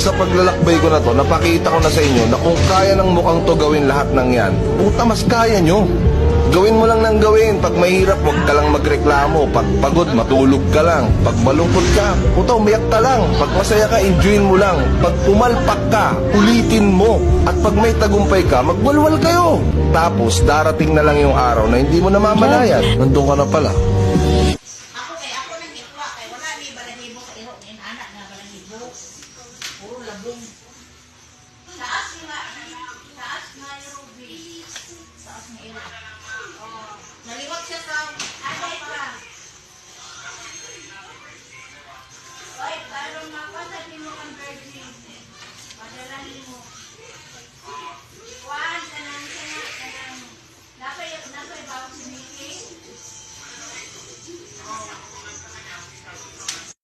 sa paglalakbay ko na to, napakita ko na sa inyo na kung kaya ng mukhang to gawin lahat ng yan, puta mas kaya nyo. Gawin mo lang ng gawin. Pag mahirap, huwag ka lang magreklamo. Pag pagod, matulog ka lang. Pag malungkot ka, puta, umiyak ka lang. Pag masaya ka, enjoyin mo lang. Pag pumalpak ka, ulitin mo. At pag may tagumpay ka, magwalwal kayo. Tapos, darating na lang yung araw na hindi mo namamalayan. Nandun ka na pala. Ako nang itwa kay wala ni balahibo sa iro ni anak na balahibo. Puro labong. Taas nga Ruby. Taas nga iro. Oh, naliwag siya sa aday pa. Oy, parang mapasad mo ang virgin. Padalahin mo. Kuan kanang. Napay bago si